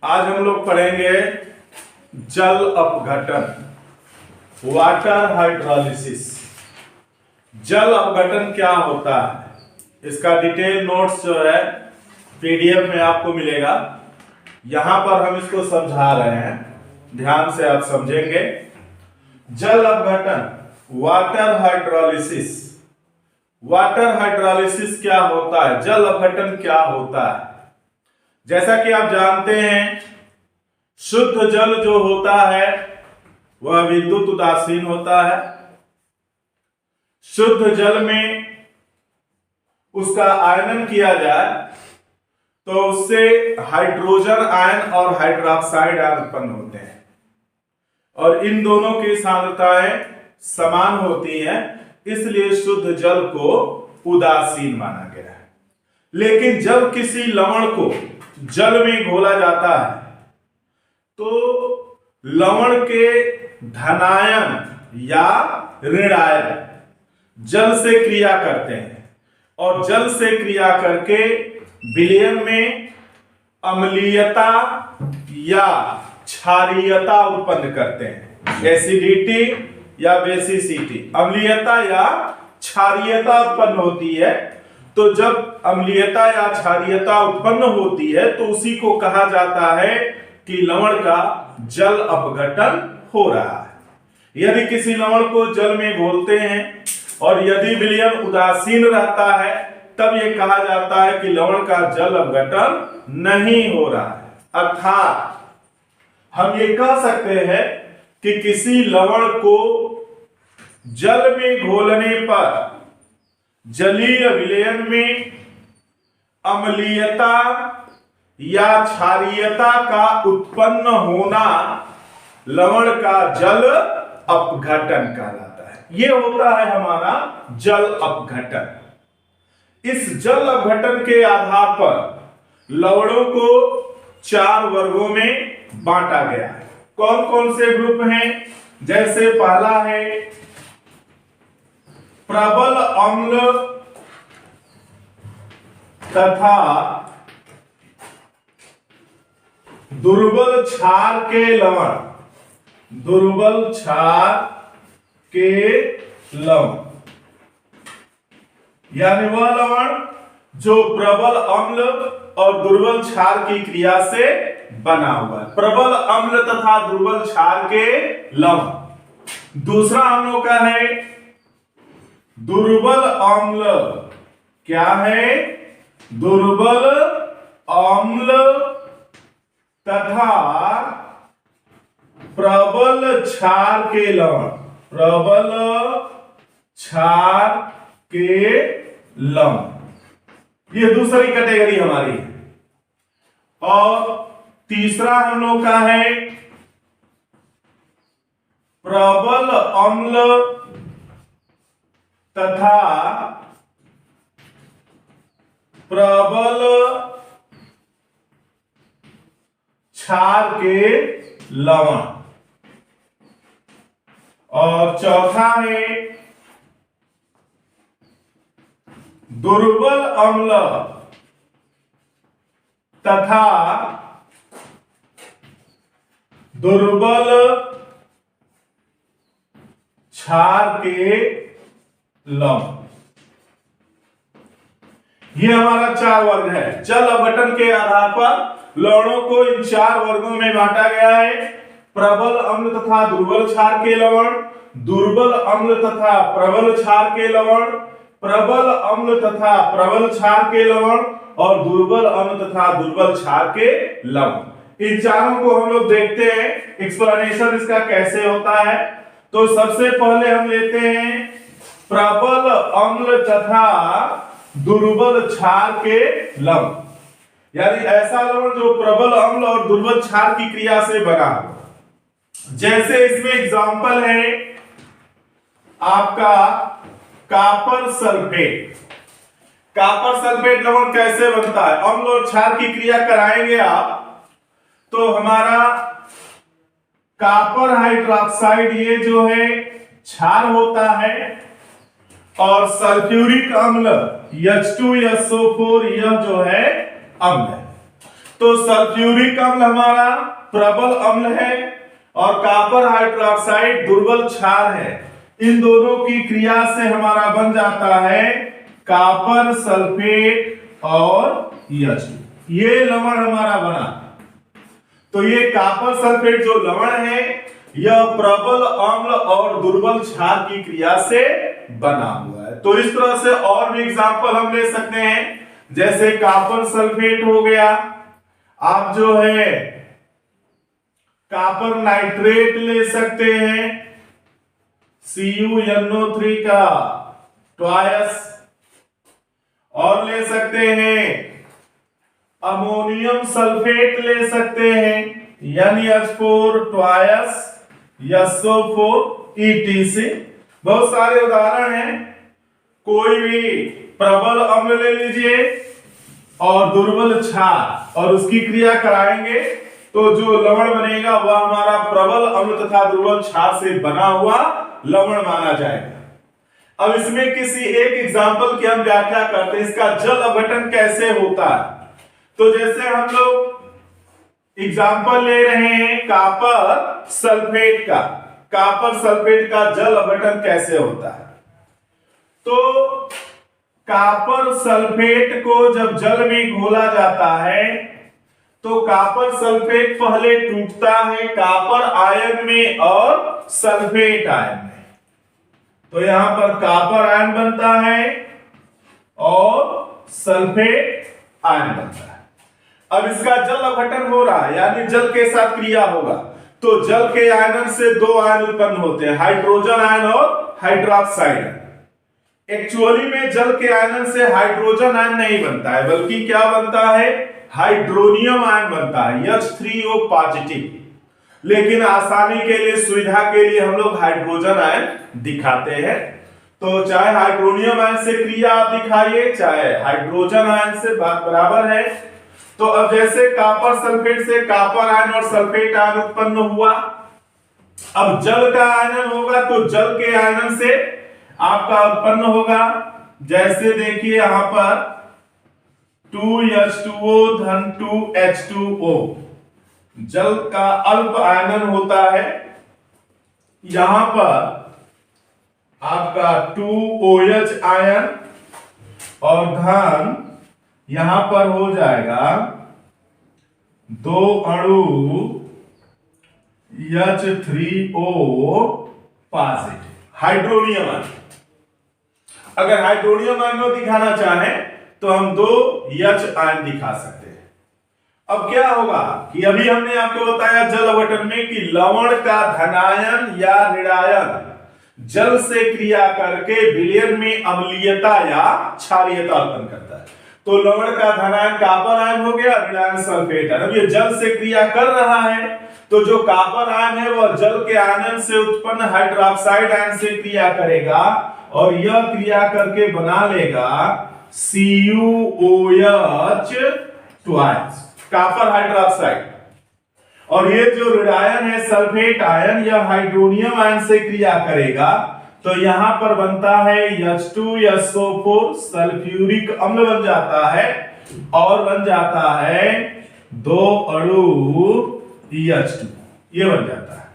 आज हम लोग पढ़ेंगे जल अपघटन, वाटर हाइड्रोलिसिस। जल अपघटन क्या होता है, इसका डिटेल नोट्स जो है पीडीएफ में आपको मिलेगा। यहां पर हम इसको समझा रहे हैं, ध्यान से आप समझेंगे। जल अपघटन, वाटर हाइड्रोलिसिस। वाटर हाइड्रोलिसिस क्या होता है, जल अपघटन क्या होता है? जैसा कि आप जानते हैं, शुद्ध जल जो होता है वह विद्युत उदासीन होता है। शुद्ध जल में उसका आयनन किया जाए तो उससे हाइड्रोजन आयन और हाइड्रोक्साइड आयन उत्पन्न होते हैं और इन दोनों की सांद्रताएं समान होती हैं, इसलिए शुद्ध जल को उदासीन माना गया है। लेकिन जब किसी लवण को जल में घोला जाता है तो लवण के धनायन या ऋणायन जल से क्रिया करते हैं और जल से क्रिया करके विलयन में अम्लीयता या क्षारीयता उत्पन्न करते हैं। एसिडिटी या बेसिसिटी, अम्लीयता या क्षारीयता उत्पन्न होती है। तो जब अम्लीयता या क्षारीयता उत्पन्न होती है तो उसी को कहा जाता है कि लवण का जल अपघटन हो रहा है। यदि किसी लवण को जल में घोलते हैं और यदि विलयन उदासीन रहता है तब यह कहा जाता है कि लवण का जल अपघटन नहीं हो रहा है। अर्थात हम ये कह सकते हैं कि किसी लवण को जल में घोलने पर जलीय विलयन में अम्लीयता या क्षारीयता का उत्पन्न होना लवण का जल अपघटन कहलाता है। यह होता है हमारा जल अपघटन। इस जल अपघटन के आधार पर लवणों को 4 वर्गों में बांटा गया है। कौन कौन से ग्रुप हैं? जैसे पहला है प्रबल अम्ल तथा दुर्बल क्षार के लवण। दुर्बल क्षार के लवण यानी वह लवण जो प्रबल अम्ल और दुर्बल क्षार की क्रिया से बना हुआ है। प्रबल अम्ल तथा दुर्बल क्षार के लवण। दूसरा हम लोग का है दुर्बल अम्ल। क्या है? दुर्बल अम्ल तथा प्रबल क्षार के लवण। प्रबल क्षार के लवण, ये दूसरी कैटेगरी हमारी है। और तीसरा हम लोग का है प्रबल अम्ल तथा प्रबल क्षार के लवण। और चौथा है दुर्बल अम्ल तथा दुर्बल क्षार के लवण। ये हमारा 4 वर्ग है। जल अपघटन के आधार पर लवणों को इन 4 वर्गों में बांटा गया है। प्रबल अम्ल तथा दुर्बल क्षार के लवण, दुर्बल अम्ल तथा प्रबल क्षार के लवण, प्रबल अम्ल तथा प्रबल क्षार के लवण और दुर्बल अम्ल तथा दुर्बल क्षार के लवण। इन चारों को हम लोग देखते हैं एक्सप्लेनेशन इसका कैसे होता है। तो सबसे पहले हम लेते हैं प्रबल अम्ल तथा दुर्बल क्षार के लवण, यानी ऐसा लवण जो प्रबल अम्ल और दुर्बल क्षार की क्रिया से बना। जैसे इसमें एग्जांपल है आपका कॉपर सल्फेट। कॉपर सल्फेट लवण कैसे बनता है? अम्ल और क्षार की क्रिया कराएंगे आप तो हमारा कॉपर हाइड्रोक्साइड ये जो है क्षार होता है और सल्फ्यूरिक अम्ल H2SO4 यह जो है अम्ल है। तो सल्फ्यूरिक अम्ल हमारा प्रबल अम्ल है और कॉपर हाइड्रोक्साइड दुर्बल क्षार है। इन दोनों की क्रिया से हमारा बन जाता है कॉपर सल्फेट और H2। ये लवण हमारा बना। तो ये कॉपर सल्फेट जो लवण है यह प्रबल अम्ल और दुर्बल क्षार की क्रिया से बना हुआ है। तो इस तरह से और भी एग्जांपल हम ले सकते हैं, जैसे कॉपर सल्फेट हो गया, आप जो है कॉपर नाइट्रेट ले सकते हैं, CuNO3 का ट्वाइस, और ले सकते हैं अमोनियम सल्फेट ले सकते हैं NH4 ट्वाइस SO4 ETC। बहुत सारे उदाहरण हैं। कोई भी प्रबल अम्ल ले लीजिए और दुर्बल क्षार और उसकी क्रिया कराएंगे तो जो लवण बनेगा वह हमारा प्रबल अम्ल तथा दुर्बल क्षार से बना हुआ लवण माना जाएगा। अब इसमें किसी एक एग्जांपल की हम व्याख्या करते हैं, इसका जल अपघटन कैसे होता है। तो जैसे हम लोग एग्जांपल ले रहे हैं कॉपर सल्फेट का, कॉपर सल्फेट का जल अपघटन कैसे होता है। तो कॉपर सल्फेट को जब जल में घोला जाता है तो कॉपर सल्फेट पहले टूटता है कॉपर आयन में और सल्फेट आयन में। तो यहां पर कॉपर आयन बनता है और सल्फेट आयन बनता है। अब इसका जल अपघटन हो रहा है, यानी जल के साथ क्रिया होगा। तो जल के आयनन से दो आयन उत्पन्न होते हैं, हाइड्रोजन आयन और हाइड्रोक्साइड आयन। एक्चुअली में जल के आयनन से हाइड्रोजन आयन नहीं बनता है, बल्कि क्या बनता है, हाइड्रोनियम आयन बनता है H3O पॉजिटिव। लेकिन आसानी के लिए, सुविधा के लिए हम लोग हाइड्रोजन आयन दिखाते हैं। तो चाहे हाइड्रोनियम आयन से क्रिया आप दिखाइए, चाहे हाइड्रोजन आयन से, बात बराबर है। तो अब जैसे कॉपर सल्फेट से कॉपर आयन और सल्फेट आयन उत्पन्न हुआ, अब जल का आयनन होगा तो जल के आयनन से आपका उत्पन्न होगा। जैसे देखिए यहां पर 2H2O धन 2H2O जल का अल्प आयनन होता है। यहां पर आपका 2OH आयन और धन यहां पर हो जाएगा 2 अणु H3O पॉजिटिव, हाइड्रोनियम आयन। अगर हाइड्रोनियम आयन को दिखाना चाहें तो हम 2 H आयन दिखा सकते हैं। अब क्या होगा कि अभी हमने आपको बताया जल अपघटन में कि लवण का धनायन या ऋणायन जल से क्रिया करके विलयन में अम्लीयता या क्षारीयता उत्पन्न करता है। तो लवण का धनायन कॉपर आयन हो गया, ऋणायन सल्फेट आयन। अब ये जल से क्रिया कर रहा है तो जो कॉपर आयन है वह जल के आयनन से उत्पन्न हाइड्रोक्साइड आयन से क्रिया करेगा और यह क्रिया करके बना लेगा CuOH ट्वाइस, कॉपर हाइड्रोक्साइड। और ये जो ऋणायन है सल्फेट आयन, यह हाइड्रोनियम आयन से क्रिया करेगा तो यहां पर बनता है H2SO4 सल्फ्यूरिक अम्ल बन जाता है और बन जाता है 2 अणु H2, ये बन जाता है,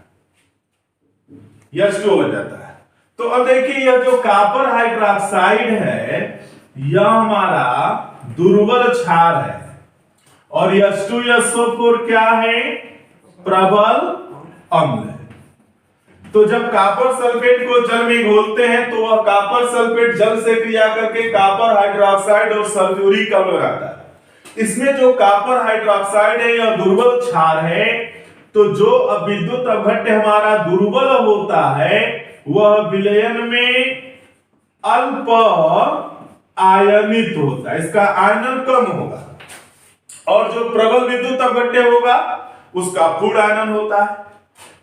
H2O बन जाता है। तो अब देखिए यह जो कॉपर हाइड्रोक्साइड है यह हमारा दुर्बल क्षार है और H2SO4 क्या है, प्रबल अम्ल है। तो जब कॉपर सल्फेट को जल में घोलते हैं तो वह कॉपर सल्फेट जल से क्रिया करके कॉपर हाइड्रोक्साइड और सल्फ्यूरिक अम्ल बनाता है। इसमें जो कॉपर हाइड्रोक्साइड है यह दुर्बल क्षार है। तो जो विद्युत अपघट्य हमारा दुर्बल होता है वह विलयन में अल्प आयनित होता है, इसका आयनन कम होगा। और जो प्रबल विद्युत अपघट्य होगा उसका पूर्ण आयनन होता है।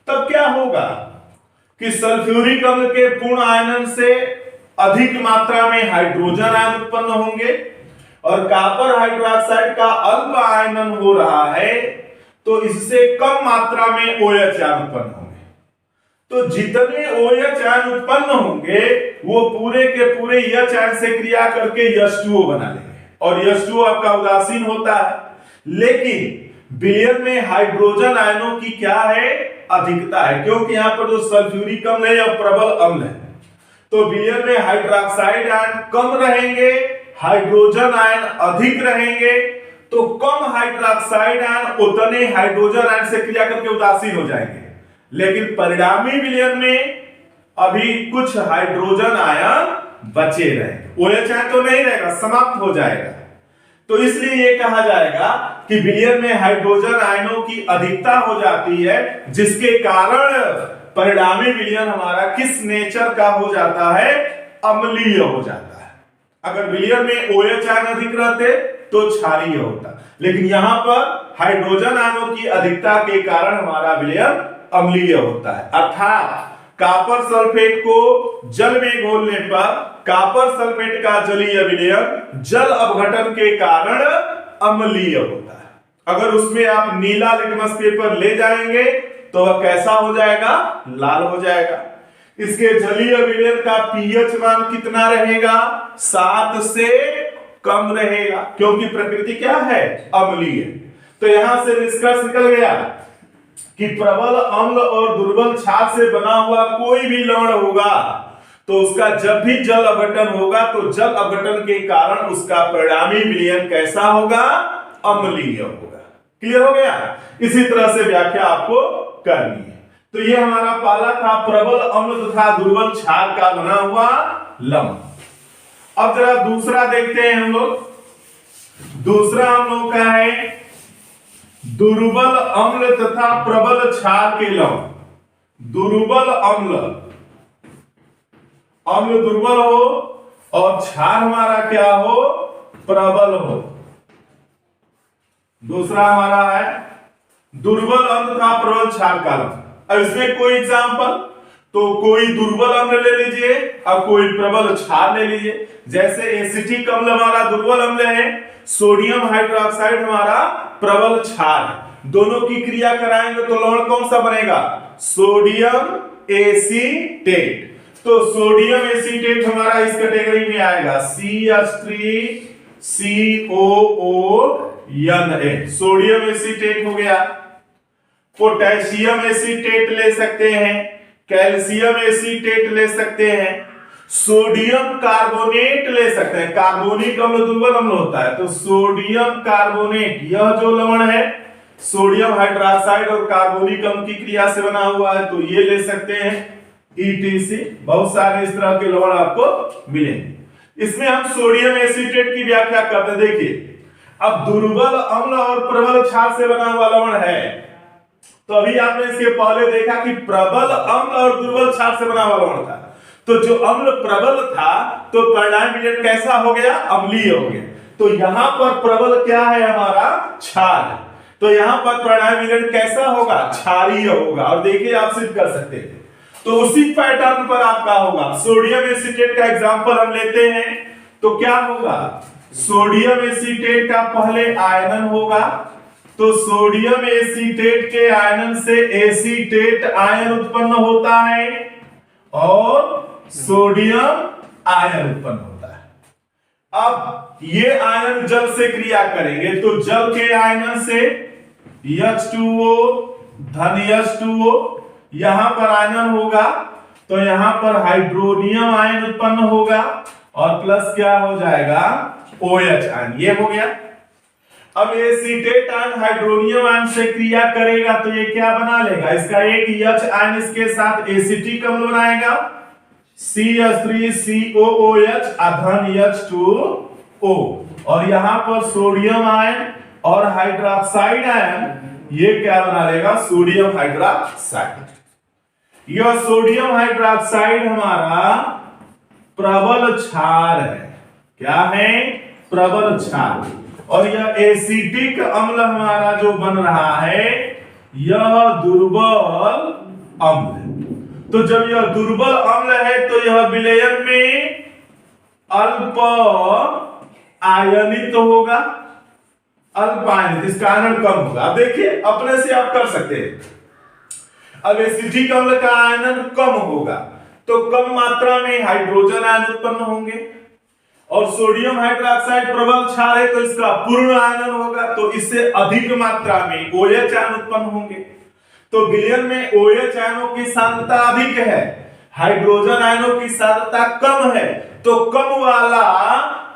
तब क्या होगा कि सल्फ्यूरिक अम्ल के पूर्ण आयनन से अधिक मात्रा में हाइड्रोजन आयन उत्पन्न होंगे और कॉपर हाइड्रोक्साइड का अल्प आयनन हो रहा है तो इससे कम मात्रा में OH आयन उत्पन्न होंगे। तो जितने OH आयन उत्पन्न होंगे वो पूरे के पूरे H आयन से क्रिया करके H2O बना लेंगे और H2O आपका उदासीन होता है। लेकिन विलयन में हाइड्रोजन आयनों की क्या है, अधिकता है, क्योंकि यहां पर जो सल्फ्यूरिक अम्ल है या प्रबल अम्ल है, तो विलयन में हाइड्रोक्साइड आयन कम रहेंगे, हाइड्रोजन आयन अधिक रहेंगे। तो कम हाइड्रोक्साइड आयन उतने हाइड्रोजन आयन से क्रिया करके उदासीन हो जाएंगे, लेकिन परिणामी विलयन में अभी कुछ हाइड्रोजन आयन बचे रहेंगे, OH आयन तो नहीं रहेगा, समाप्त हो जाएगा। तो इसलिए ये कहा जाएगा कि विलयन में हाइड्रोजन आयनों की अधिकता हो जाती है, जिसके कारण परिणामी विलयन हमारा किस नेचर का हो जाता है, अम्लीय हो जाता है। अगर विलयन में OH आयन अधिक रहते तो क्षारीय होता, लेकिन यहां पर हाइड्रोजन आयनों की अधिकता के कारण हमारा विलयन अम्लीय होता है। अर्थात कॉपर सल्फेट को जल में घोलने पर कॉपर सल्फेट का जलीय विलयन जल अपघटन के कारण अम्लीय होता है। अगर उसमें आप नीला लिटमस पेपर ले जाएंगे तो वह कैसा हो जाएगा, लाल हो जाएगा। इसके जलीय विलयन का पीएच मान कितना रहेगा, 7 से कम रहेगा, क्योंकि प्रकृति क्या है, अम्लीय। तो यहां से निष्कर्ष निकल गया कि प्रबल अम्ल और दुर्बल क्षार से बना हुआ कोई भी लवण होगा तो उसका जब भी जल अपघटन होगा तो जल अपघटन के कारण उसका परिणामी विलयन कैसा होगा, अम्लीय होगा। क्लियर हो गया। इसी तरह से व्याख्या आपको करनी है। तो ये हमारा पहला था प्रबल अम्ल तथा दुर्बल क्षार का बना हुआ लवण। अब जरा दूसरा देखते हैं हम लोग। दूसरा हम लोग का है दुर्बल अम्ल तथा प्रबल क्षार के लवण। दुर्बल अम्ल, अम्ल दुर्बल हो और क्षार हमारा क्या हो, प्रबल हो। दूसरा हमारा है दुर्बल अम्ल तथा प्रबल क्षार का लवण। अब इसमें कोई एग्जांपल, तो कोई दुर्बल अम्ल ले लीजिए और कोई प्रबल क्षार ले लीजिए। जैसे एसिटिक अम्ल हमारा दुर्बल अम्ल है, सोडियम हाइड्रोक्साइड हमारा प्रबल क्षार है। दोनों की क्रिया कराएंगे तो लवण कौन सा बनेगा, सोडियम एसीटेट। तो सोडियम एसीटेट हमारा इस कैटेगरी में आएगा, CH3COONA, सोडियम एसीटेट हो गया। पोटेशियम एसीटेट ले सकते हैं, कैल्शियम एसीटेट ले सकते हैं, सोडियम कार्बोनेट ले सकते हैं। कार्बोनिक अम्ल दुर्बल अम्ल होता है, तो सोडियम कार्बोनेट, यह जो लवण है सोडियम हाइड्रोक्साइड और कार्बोनिक अम्ल की क्रिया से बना हुआ है, तो ये ले सकते हैं ETC। बहुत सारे इस तरह के लवण आपको मिलेंगे। इसमें हम सोडियम एसीटेट की व्याख्या करते हैं। देखिए, अब दुर्बल अम्ल और प्रबल क्षार से बना हुआ लवण है, तो अभी आपने इसके पहले देखा कि प्रबल अम्ल और दुर्बल क्षार से बना हुआ लवण था। तो जो अम्ल प्रबल था तो परिणामी विलयन कैसा हो गया, अम्लीय हो गया। तो यहां पर प्रबल क्या है हमारा, क्षार है, तो यहां पर परिणामी विलयन कैसा होगा, क्षारीय होगा। और देखिए आप सिद्ध कर सकते हैं। तो उसी पैटर्न पर आपका होगा। सोडियम एसीटेट का एग्जांपल हम लेते हैं, तो क्या होगा, सोडियम एसीटेट का पहले आयनन होगा, तो सोडियम एसीटेट के आयनन से एसीटेट आयन उत्पन्न होता है और सोडियम आयन उत्पन्न होता है। अब ये आयन जल से क्रिया करेंगे तो जल के आयनन से H2O धन H2O, यहां पर आयनन होगा तो यहां पर हाइड्रोनियम आयन उत्पन्न होगा और प्लस क्या हो जाएगा, OH आयन। ये हो गया। अब एसीटेट आयन हाइड्रोनियम आयन से क्रिया करेगा तो ये क्या बना लेगा, इसका एक H आयन इसके साथ एसिटिक अम्ल बनाएगा, CH3COOH धन H2O, और यहां पर सोडियम आयन और हाइड्रोक्साइड आयन ये क्या बना लेगा, सोडियम हाइड्रोक्साइड। यह सोडियम हाइड्रोक्साइड हमारा प्रबल क्षार है। क्या है, प्रबल क्षार। और यह एसिटिक अम्ल हमारा जो बन रहा है यह दुर्बल अम्ल है। तो जब यह दुर्बल अम्ल है तो यह विलयन में अल्प आयनित होगा, अल्प आयनित, इसका आयनन कम होगा। अब देखिए अपने से आप कर सकते हैं। अब एसिटिक अम्ल का आयनन कम होगा तो कम मात्रा में हाइड्रोजन आयन उत्पन्न होंगे, और सोडियम हाइड्रोक्साइड प्रबल क्षार है तो इसका पूर्ण आयनन होगा, तो इससे अधिक मात्रा में OH आयन उत्पन्न होंगे। तो विलयन में OH आयनों की सांद्रता अधिक है, हाइड्रोजन आयनों की सांद्रता कम है, तो कम वाला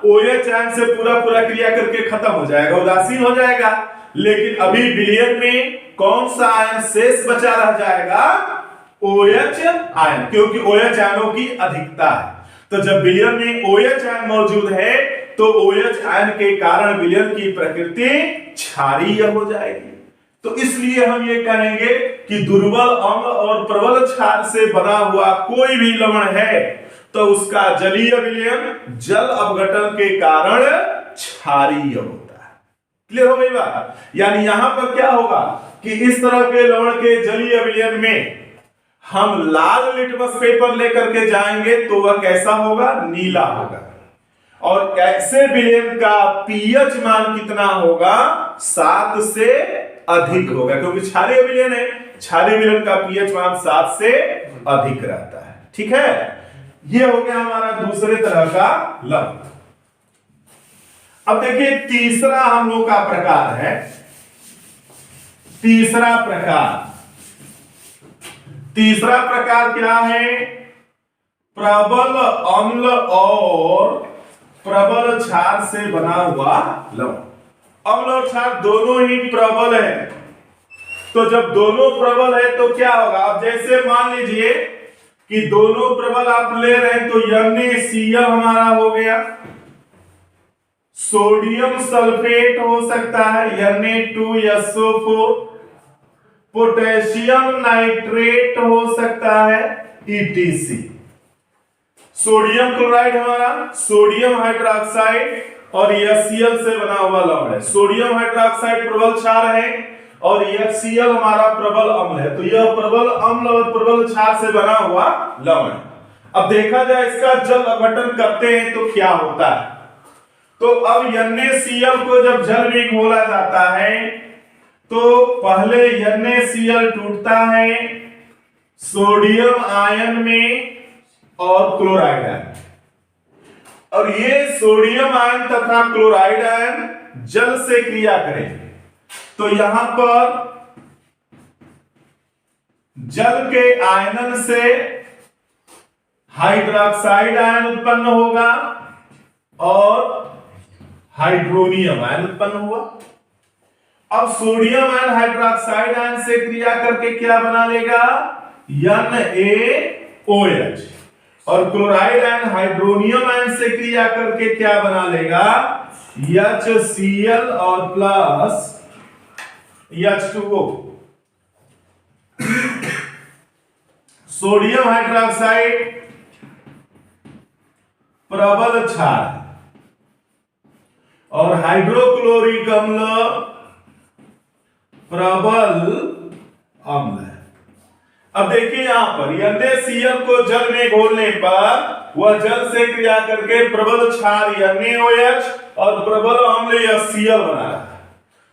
OH आयन से पूरा पूरा क्रिया करके खत्म हो जाएगा, उदासीन हो जाएगा। लेकिन अभी विलयन में कौन सा आयन शेष बचा रह जाएगा? OH आयन, क्योंकि OH आयनों की अधिकता है। तो जब विलयन में OH आयन मौजूद है तो OH आयन के कारण विलयन की प्रकृति क्षारीय हो जाएगी। तो इसलिए हम ये कहेंगे कि दुर्बल अम्ल और प्रबल क्षार से बना हुआ कोई भी लवण है तो उसका जलीय विलयन जल अपघटन के कारण क्षारीय होता है। क्लियर हो गई बात? यानी यहां पर क्या होगा कि इस तरह के लवण के जलीय विलयन में हम लाल लिटमस पेपर लेकर के जाएंगे तो वह कैसा होगा? नीला होगा। और ऐसे विलयन का पीएच मान कितना होगा? 7 से अधिक होगा, क्योंकि क्षारीय विलयन है, क्षारीय विलयन का पीएच मान 7 से अधिक रहता है। ठीक है, ये हो गया हमारा दूसरे तरह का लवण। अब देखिए तीसरा हम लोग का प्रकार है, तीसरा प्रकार क्या है? प्रबल अम्ल और प्रबल क्षार से बना हुआ लवण। अम्ल और क्षार दोनों ही प्रबल है, तो जब दोनों प्रबल है तो क्या होगा? अब जैसे मान लीजिए कि दोनों प्रबल आप ले रहे हैं तो NaCl हमारा हो गया, सोडियम सल्फेट हो सकता है Na2SO4, पोटेशियम नाइट्रेट हो सकता है ETC, सोडियम क्लोराइड हमारा सोडियम हाइड्रोक्साइड और HCl से बना हुआ लवण है। सोडियम हाइड्रोक्साइड प्रबल क्षार है और HCl हमारा प्रबल अम्ल है, तो यह प्रबल अम्ल और प्रबल क्षार से बना हुआ लवण है। अब देखा जाए इसका जल अपघटन करते हैं तो क्या होता है? तो अब NaCl को जब जल में घोला जाता है तो पहले NaCl टूटता है सोडियम आयन में और क्लोराइड आयन, और ये सोडियम आयन तथा क्लोराइड आयन जल से क्रिया करेंगे तो यहां पर जल के आयनन से हाइड्रोक्साइड आयन उत्पन्न होगा और हाइड्रोनियम आयन उत्पन्न हुआ। अब सोडियम आयन हाइड्रोक्साइड आयन से क्रिया करके क्या बना लेगा? NaOH, और क्लोराइड आयन हाइड्रोनियम आयन से क्रिया करके क्या बना लेगा? HCl और प्लस H2O। सोडियम हाइड्रोक्साइड प्रबल क्षार और हाइड्रोक्लोरिक अम्ल प्रबल अम्ल है। अब देखिए यहां पर NaCl को जल में घोलने पर वह जल से क्रिया करके प्रबल क्षार NaOH और प्रबल अम्ल HCl बना रहा है।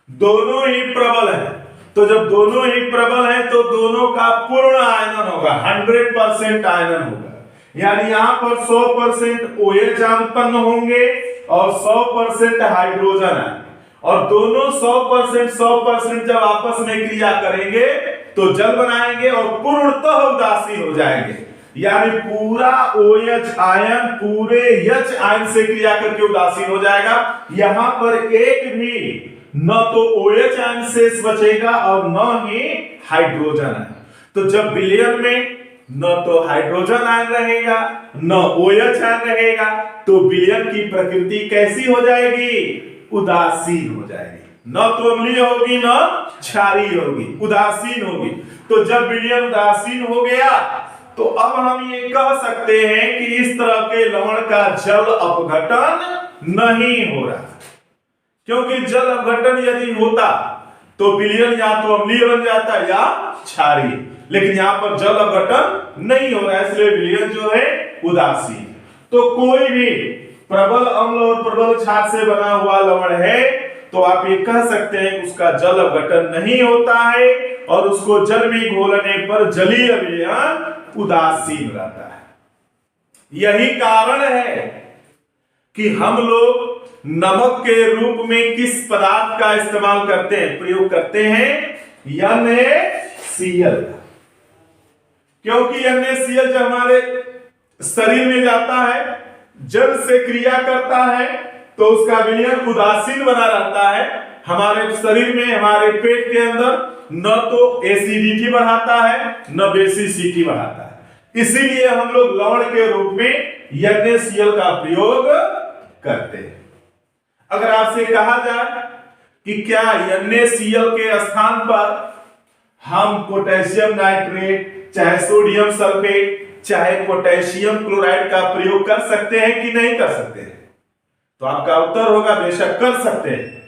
दोनों ही प्रबल हैं, तो जब दोनों ही प्रबल हैं तो दोनों का पूर्ण आयनन होगा, 100% आयनन होगा। यानी यहां पर 100% OH आयन उत्पन्न होंगे और 100% हाइड्रोजन आयन, और दोनों 100% जब आपस में क्रिया करेंगे तो जल बनाएंगे और पूर्णतः उदासीन हो जाएंगे। यानी पूरा OH आयन पूरे H आयन से क्रिया करके उदासीन हो जाएगा। यहां पर एक भी न तो OH आयन शेष बचेगा और न ही हाइड्रोजन आयन। तो जब विलयन में न तो हाइड्रोजन आयन रहेगा न OH आयन रहेगा तो विलयन की प्रकृति कैसी हो जाएगी? उदासीन हो जाएगी, न तो अम्लीय होगी न क्षारीय होगी, उदासीन होगी। तो जब विलयन उदासीन हो गया तो अब हम ये कह सकते हैं कि इस तरह के लवण का जल अपघटन नहीं हो रहा, क्योंकि जल अपघटन यदि होता तो विलयन या तो अम्लीय बन जाता या क्षारीय, लेकिन यहां पर जल अपघटन नहीं हो रहा है, इसलिए विलयन जो है उदासीन। तो कोई भी प्रबल अम्ल और प्रबल क्षार से बना हुआ लवण है तो आप ये कह सकते हैं कि उसका जल अपघटन नहीं होता है और उसको जल में घोलने पर जलीय विलयन उदासीन रहता है। यही कारण है कि हम लोग नमक के रूप में किस पदार्थ का इस्तेमाल करते हैं, प्रयोग करते हैं, NaCl का। क्योंकि NaCl जब हमारे शरीर में जाता है, जल से क्रिया करता है, तो उसका विलयन उदासीन बना रहता है हमारे शरीर में, हमारे पेट के अंदर न तो एसिडिटी बढ़ाता है न बेसिसिटी बढ़ाता है। इसीलिए हम लोग लवण के रूप में NaCl का प्रयोग करते हैं। अगर आपसे कहा जाए कि क्या NaCl के स्थान पर हम पोटेशियम नाइट्रेट, चाहे सोडियम सल्फेट, चाहे पोटेशियम क्लोराइड का प्रयोग कर सकते हैं कि नहीं कर सकते हैं, तो आपका उत्तर होगा बेशक कर सकते हैं,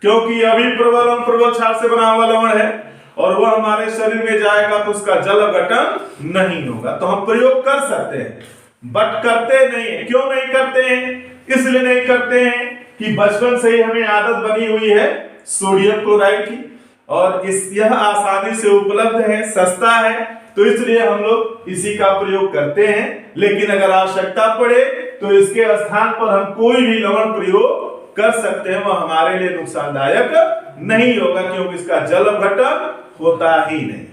क्योंकि अभी प्रबल और प्रबल क्षार से बना हुआ लवण है और वह हमारे शरीर में जाएगा तो उसका जल अपघटन नहीं होगा, तो हम प्रयोग कर सकते हैं, बट करते नहीं है। क्यों नहीं करते हैं? इसलिए नहीं करते हैं कि बचपन से ही हमें आदत बनी हुई है सोडियम क्लोराइड की, और यह आसानी से उपलब्ध है, सस्ता है, तो इसलिए हम लोग इसी का प्रयोग करते हैं। लेकिन अगर आवश्यकता पड़े तो इसके स्थान पर हम कोई भी लवण प्रयोग कर सकते हैं, वह हमारे लिए नुकसानदायक नहीं होगा, क्योंकि इसका जल अपघटन होता ही नहीं।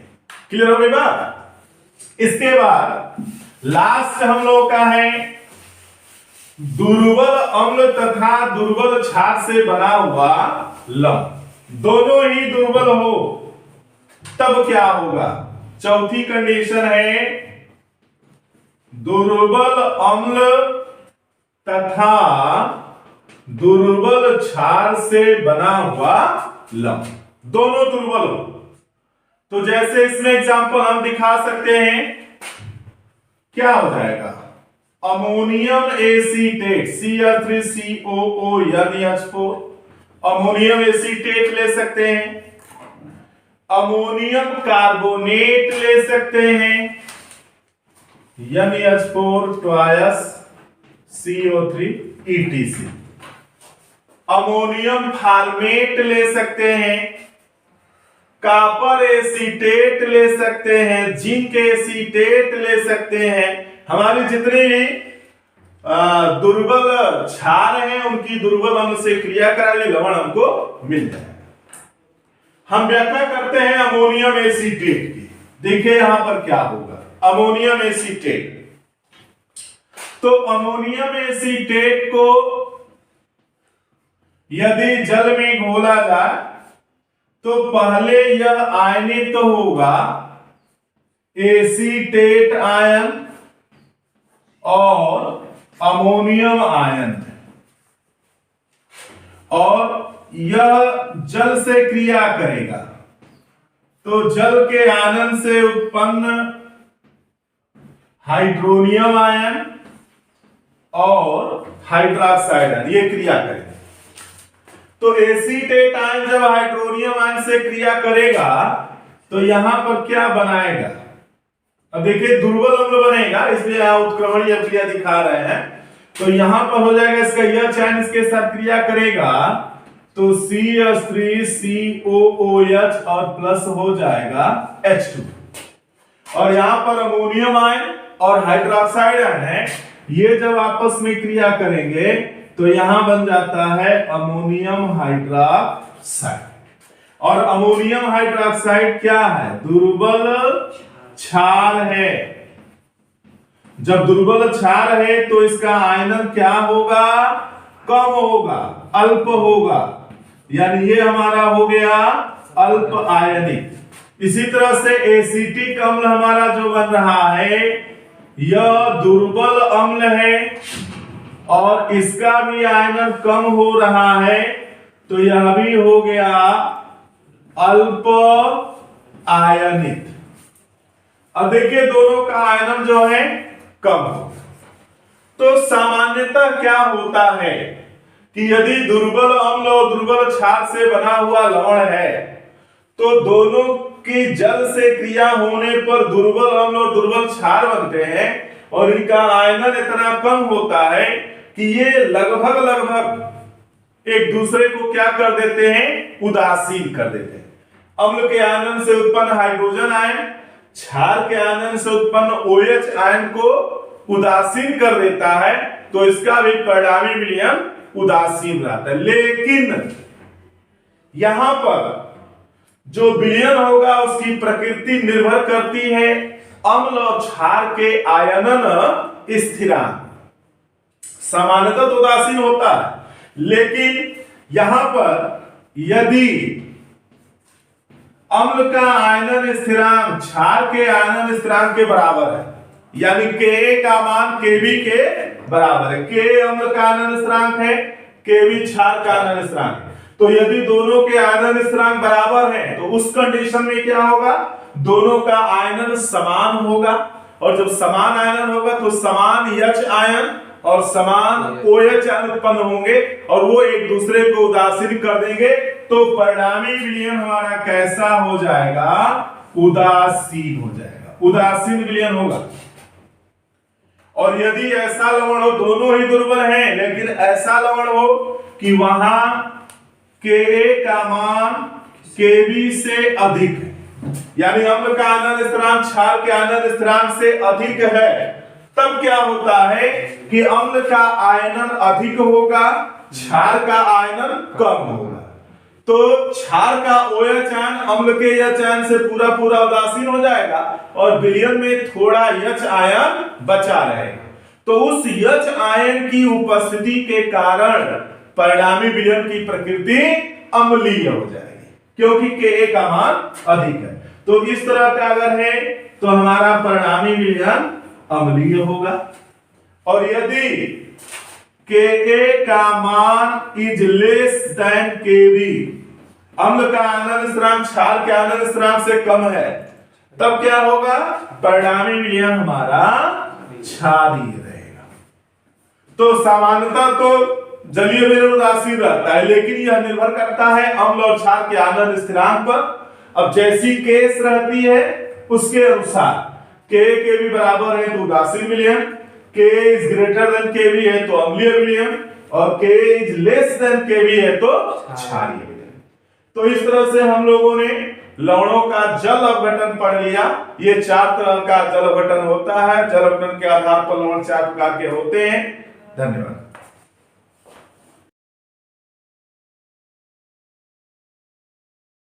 क्लियर हो गई बात? इसके बाद लास्ट हम लोग का है दुर्बल अम्ल तथा दुर्बल क्षार से बना हुआ लवण। दोनों ही दुर्बल हो तब क्या होगा? चौथी कंडीशन है दुर्बल अम्ल तथा दुर्बल क्षार से बना हुआ लवण, दोनों दुर्बल हो। तो जैसे इसमें एग्जांपल हम दिखा सकते हैं, क्या हो जाएगा? Ammonium acetate CH3COO NH4, ammonium acetate ले सकते हैं, अमोनियम कार्बोनेट ले सकते हैं, NH4 2 CO3 ETC, ammonium format ले सकते हैं, कॉपर एसीटेट ले सकते हैं, जिंक एसीटेट ले सकते हैं। हमारी जितने भी दुर्बल क्षार हैं उनकी दुर्बल अम्ल से क्रिया कराए लवण हमको मिल जाए। हम व्याख्या करते हैं अमोनियम एसीटेट की। देखिए यहां पर क्या होगा, अमोनियम एसीटेट। तो अमोनियम एसीटेट को यदि जल में घोला जाए तो पहले यह आयनित होगा एसीटेट आयन और अमोनियम आयन, और यह जल से क्रिया करेगा तो जल के आयन से उत्पन्न हाइड्रोनियम आयन और हाइड्रोक्साइड आयन ये क्रिया करेगा। तो एसीटेट आयन जब हाइड्रोनियम आयन से क्रिया करेगा तो यहां पर क्या बनाएगा? अब देखिए दुर्बल अम्ल बनेगा, इसलिए यहां उत्क्रमणीय क्रिया दिखा रहे हैं। तो यहां पर हो जाएगा इसका यह चयन इसके साथ क्रिया करेगा तो CH3COOH और प्लस हो जाएगा H2, और यहां पर अमोनियम आयन और हाइड्रोक्साइड आयन है, ये जब आपस में क्रिया करेंगे तो यहां बन जाता है अमोनियम हाइड्रोक्साइड। और अमोनियम हाइड्रोक्साइड क्या है? दुर्बल क्षार है। जब दुर्बल क्षार है तो इसका आयनन क्या होगा? कम होगा, अल्प होगा, यानी ये हमारा हो गया अल्प आयनिक। इसी तरह से एसिटिक अम्ल हमारा जो बन रहा है यह दुर्बल अम्ल है और इसका भी आयनन कम हो रहा है, तो यह भी हो गया अल्प आयनिक। अब देखिए दोनों का आयनन जो है कम हो। तो सामान्यतः क्या होता है कि यदि दुर्बल अम्ल और दुर्बल क्षार से बना हुआ लवण है तो दोनों की जल से क्रिया होने पर दुर्बल अम्ल और दुर्बल क्षार बनते हैं, और इनका आयनन इतना कम होता है कि ये लगभग एक दूसरे को क्या कर देते हैं? उदासीन कर देते हैं। अम्ल के आयनन से उत्पन्न हाइड्रोजन आयन क्षार के आयनन से उत्पन्न OH आयन को उदासीन कर देता है, तो इसका भी परिणामी विलयन उदासीन रहता है। लेकिन यहां पर जो विलयन होगा उसकी प्रकृति निर्भर करती है अम्ल और क्षार के आयनन स्थिरांक। सामान्यतः तो उदासीन होता है, लेकिन यहां पर यदि अम्ल का आयनन स्थिरांक क्षार के आयनन स्थिरांक के बराबर है, यानी Ka का मान Kb के बराबर है, K अम्ल का आयनन स्थिरांक है, Kb क्षार का आयनन स्थिरांक है, तो यदि दोनों के आयनन स्थिरांक बराबर हैं तो उस कंडीशन में क्या होगा, दोनों का आयनन समान होगा, और जब समान आयनन होगा तो समान H आयन और समान OH आयन उत्पन्न होंगे और वो एक दूसरे को उदासीन कर देंगे, तो परिणामी विलयन हमारा कैसा हो जाएगा, उदासीन हो जाएगा, उदासीन विलयन होगा। और यदि ऐसा लवण हो, दोनों ही दुर्बल हैं, लेकिन ऐसा लवण हो कि वहां Ka का मान Kb से अधिक है, यानी अम्ल का आयनन स्थिरांक क्षार के आयनन स्थिरांक से अधिक है, तब क्या होता है कि अम्ल का आयनन अधिक होगा, क्षार का आयनन कम होगा, तो क्षार का OH आयन अम्ल के H आयन से पूरा पूरा उदासीन हो जाएगा और विलयन में थोड़ा H आयन बचा रहेगा। तो उस H आयन की उपस्थिति के कारण परिणामी विलयन की प्रकृति अम्लीय हो जाएगी, क्योंकि Ka का मान अधिक है। तो इस तरह का अगर है तो हमारा परिणामी विलयन अम्लीय होगा। और यदि Ka का मान इज लेस देन Kb, अम्ल का आयनन स्थिरांक क्षार के आयनन स्थिरांक से कम है, तब क्या होगा, परिणामी विलयन हमारा क्षारीय रहेगा। तो सामान्यतः तो जलीय विलयन उदासीन रहता है, लेकिन यह निर्भर करता है अम्ल और क्षार के आयनन स्थिरांक पर। अब जैसी केस रहती है उसके अनुसार Ka Kb बराबर है तो उदासीन विलयन, K is greater than Kb है तो अम्लीय विलयन, और K is less than Kb है तो क्षारीय विलयन। तो इस तरह से हम लोगों ने लवणों का जल अपघटन पढ़ लिया। ये 4 तरह का जल अपघटन होता है। जल अपघटन के आधार पर लवण 4 प्रकार के होते हैं। धन्यवाद।